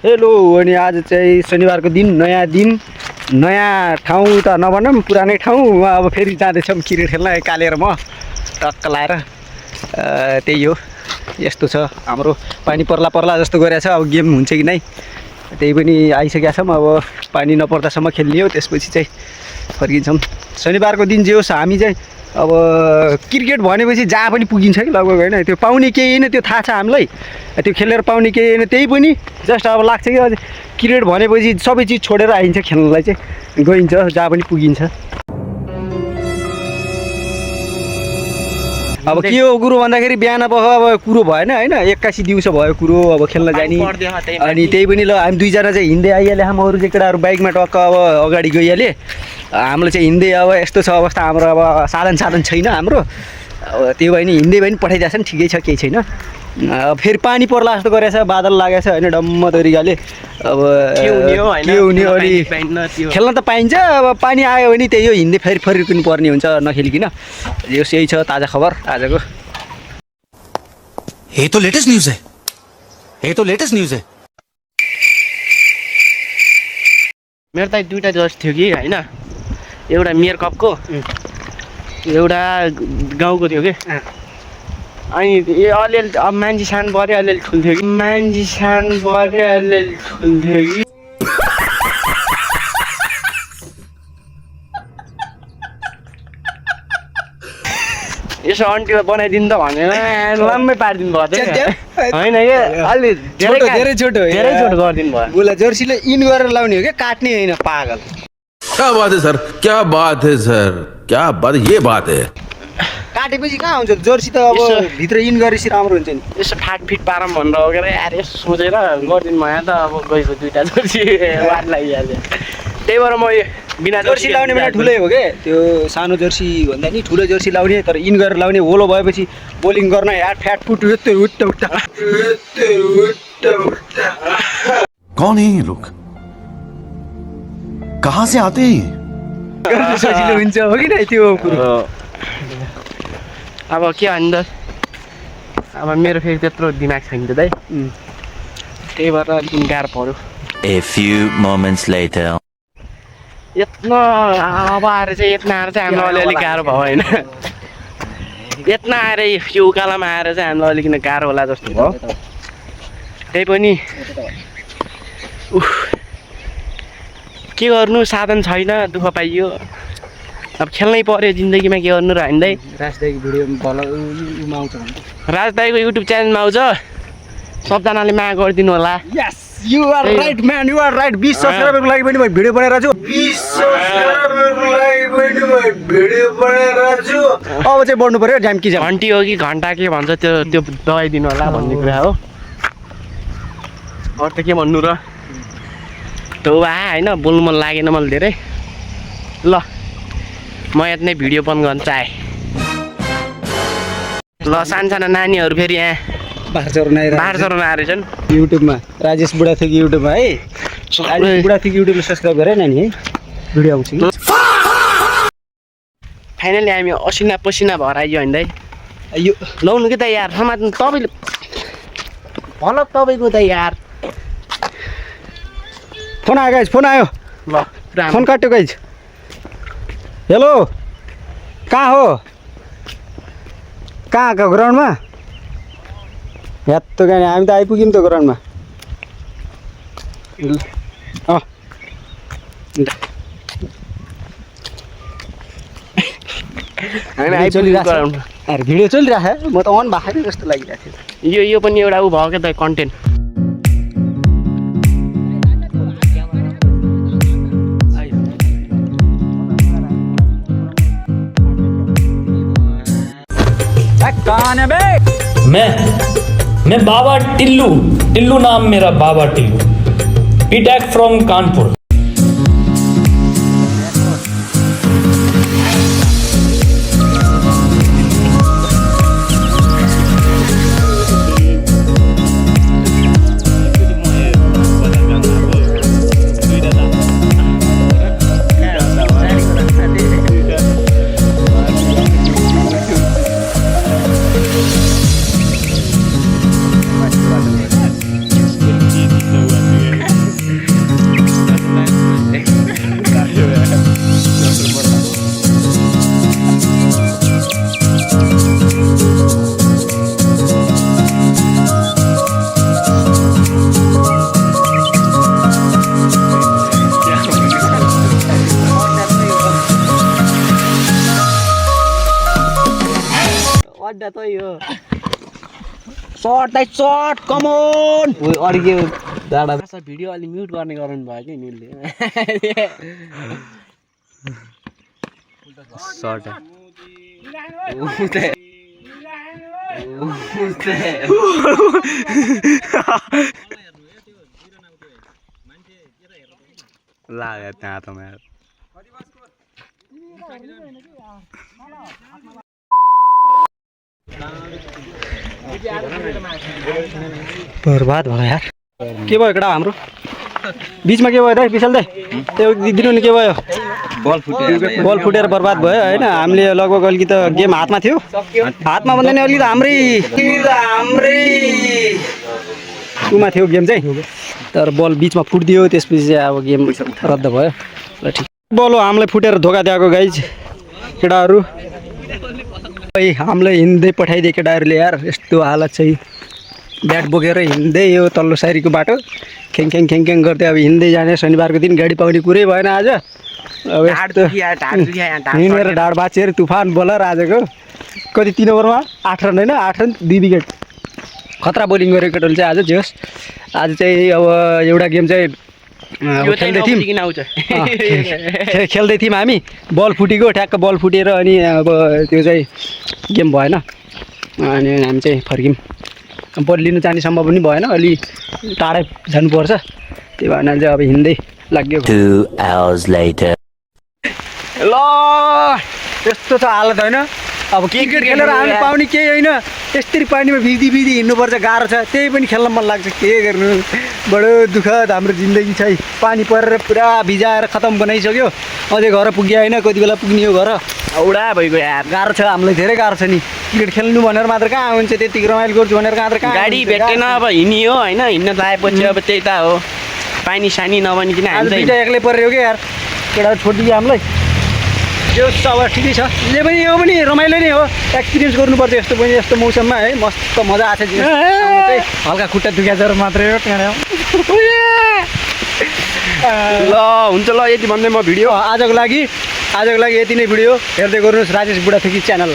Hello अनि आज चाहिँ शनिबारको दिन नयाँ ठाउँ त नभनौँ पुरानै ठाउँ अब फेरि जाँदैछौँ क्रिकेट खेल्न कालेर म टक्क लाएर त्यही हो यस्तो छ हाम्रो पानी पर्ला जस्तो गरिरहेछ अब गेम हुन्छ कि नै त्यही पनि आइसकेका छौँ अब पानी नपर्दासम्म खेल्ने हो त्यसपछि चाहिँ फर्किन्छौँ शनिबारको दिन जे होस् हामी चाहिँ अब क्रिकेट भनेपछि जहाँ पनि पुगिन्छ कि लगभग होइन त्यो पाउने केही होइन त्यो थाहा छ हामीलाई त्यो खेलेर पाउने केही होइन त्यही पनि जस्ट अब लाग्छ कि अझै क्रिकेट भनेपछि सबै चिज छोडेर आइन्छ खेल्नलाई चाहिँ गइन्छ जहाँ पनि पुगिन्छ अब के हो कुरो भन्दाखेरि बिहान पख अब कुरो भएन होइन 81 दिउँसो भयो कुरो अब खेल्न जाने अनि त्यही पनि ल हामी दुईजना चाहिँ हिँड्दै आइहाले हामी अरू चाहिँ केटाहरू बाइकमा टक्क अब अगाडि गइहाले हाम्रो चाहिँ हिँड्दै अब यस्तो छ अवस्था हाम्रो अब साधन छैन हाम्रो अब त्यो भयो नि हिँड्दै भयो नि पठाइदिएको छ नि ठिकै छ केही छैन फेरि पानी पर्ला जस्तो गरेछ बादल लागेको छ होइन डम्म तरिकाले अब के हुने अलि खेल्न त पाइन्छ अब पानी आयो भने त्यही हो हिँड्दै फेरि फर्किनु पर्ने हुन्छ नखेलिकन यही छ ताजा खबर आजको ये तो लेटेस्ट न्यूज़ है मेरो त दुईटा जर्सी थियो कि होइन एउटा मेयर कपको एउटा गाउँको थियो कि अनि अलिअलि अब मान्छे सानो पऱ्यो अलिअलि ठुलो थियो कि यसो अन्टीमा बनाइदिनु त भनेर लम्बै पारिदिनु भयो त होइन कि अलि धेरै छोटो गरिदिनु भयो उसलाई जर्सीले इन गरेर लाउने हो क्या काट्ने होइन पागल क्या बात है सर ये बात है काटेपछि कहाँ हुन्छ जर्सी त अब भित्र इन गरेपछि राम्रो हुन्छ नि यसो फाटफिट पारौँ भनेर हो क्या यार यसो सोचेर गरिदिनु भयो त अब गएको दुईवटा जर्सी वाट लागिहाल्यो त्यही भएर म बिना जर्सी लाउने बेला ठुलै हो क्या त्यो सानो जर्सी भन्दा नि ठुलो जर्सी लाउने तर इन गरेर लाउने होलो भएपछि बोलिङ गर्न यार फ्याट फुट कौन है ये लोग कहाँ से आते हैं सजिलो हुन्छ हो कि नै त्यो कुरो अब के भन्नु त अब मेरो फेरि त्यत्रो दिमाग छैन त दाइ त्यही भएर अलिक गाह्रो पर्यो A few moments later यत्रो अब आएर चाहिँ हामीलाई अलिअलि गाह्रो भयो होइन यत्न आएर यो उकालोमा आएर चाहिँ हामीलाई अलिकति गाह्रो होला जस्तो भयो त्यही पनि के गर्नु साधन छैन दुःख पाइयो अब खेल्नै पर्यो जिन्दगीमा के गर्नु र हामीलाई राजदाईको भिडियो राजदाईको युट्युब च्यानलमा आउँछ सबजनाले माया गरिदिनु होला yes you are right man you are right 20 सब्स्क्राइबरको लागि पनि म भिडियो बनाइरहेको छु 20 सब्स्क्राइबरको लागि पनि म भिडियो बनाइरहेको छु अब चाहिँ बढ्नु पर्यो ड्याम्की जाम घन्टी हो कि घन्टा के भन्छ त्यो दबाइदिनु होला भन्ने कुरा हो अरू त के भन्नु र त्यो होइन बोल्नु मन लागेन मलाई धेरै ल म यति नै भिडियो बन्द गर्न चाहेँ ल सानो नानीहरू फेरि यहाँ बाह्र चढाउन आएर छन् युट्युबमा राजेश बुढाथोकी युट्युबमा है राजेश बुढाथोकी युट्युबमा सब्सक्राइब गरे नानी है भिडियो आउँछ कि फाइनली हामी असिना पसिना भएर आइयो होइन यो लाउनु कि त यार समात्नु तपाईँले भलक तपाईँको त यार फोन आयो गाइज फोन आयो ल फोन काट्यो गाइज हेलो कहाँ हो कहाँ ग्राउन्डमा यत्तो गाडी हामी त आइपुग्यौँ त ग्राउन्डमा भिडियो चलिरहेको म त अन भएको जस्तो लागिरहेको थियो यो पनि एउटा ऊ भयो क्या त कन्टेन्ट मैं बाबा टिल्लू नाम मेरा बाबा टिल्लू बीटेक फ्रॉम कानपुर अड्डा त यो सर्ट दाइ सर्ट कमन अरू के डाँडा भिडियो अलि म्युट गर्ने गराउनु भयो कि निलले सर्ट लाग्यो त्यहाँ त मेरो बर्बाद भयो यार के भयो केटा हाम्रो बिचमा के भयो दाइ विशाल दाइ त्यो दिनु नि के भयो बल फुटेर बर्बाद भयो होइन हामीले लगभग अलिकति त गेम हातमा थियो हातमा भन्दा नि अलिकति हाम्रै उमा थियो गेम चाहिँ तर बल बिचमा फुटिदियो त्यसपछि चाहिँ अब गेम रद्द भयो ल ठिक बल हो हामीलाई फुटेर धोका दिएको गाइज केटाहरू हामीलाई हिँड्दै पठाइदिए केटाहरूले यार यस्तो हालत चाहिँ ब्याट बोकेर हिँड्दै यो तल्लो साइरीको बाटो ख्याङ गर्दै अब हिँड्दै जाने शनिबारको दिन गाडी पाउने कुरै भएन आज अब हिँडेर ढाड बाँचेर तुफान बोलर आजको कति 3 ओभरमा 8 रन होइन 8 रन 2 विकेट खतरा बोलिङ गरेको केटाले चाहिँ आज जोस् आज चाहिँ अब एउटा गेम चाहिँ खेल्दै थियौँ हामी बल फुटेको ठ्याक्क बल फुटेर अनि अब त्यो चाहिँ गेम भएन अनि हामी चाहिँ फर्क्यौँ बल लिनु जाने सम्भव पनि भएन अलि टाढै जानुपर्छ त्यही भएर चाहिँ अब हिँड्दै लाग्यो 2 hours later. ल त्यस्तो छ हालत होइन अब क्रिकेट खेलेर हामी पाउने केही होइन त्यसरी पानीमा भिज्दी हिँड्नुपर्छ गाह्रो छ त्यही पनि खेल्न मन लाग्छ के गर्नु बडो दुःखद हाम्रो जिन्दगी छ पानी परेर पुरा भिजाएर खतम बनाइसक्यो अझै घर पुग्यो होइन कति बेला पुग्ने हो घर औडा भइगयो यार गाह्रो छ हामीलाई धेरै गाह्रो छ नि क्रिकेट खेल्नु भनेर मात्र कहाँ हुन्छ त्यतिको रमाइलो गर्छु भनेर मात्र कहाँ गाडी भेट्दैन अब हिँडियो होइन हिँड्न लागेपछि अब त्यही त हो पानी सानी नबनिकन आज दुईटा एक्लै परेको क्या यार केटाहरू छोडिदियो हामीलाई यो अब ठिकै छ जे पनि यो पनि रमाइलो नै हो एक्सपिरियन्स गर्नुपर्छ यस्तो मौसममा है मस्त मजा आएको छ हल्का खुट्टा दुखेको छ मात्रै हो त्यहाँ ल हुन्छ ल यति भन्दै म भिडियो आजको लागि यति नै भिडियो हेर्दै गर्नुहोस् राजेश बुढाथोकी च्यानल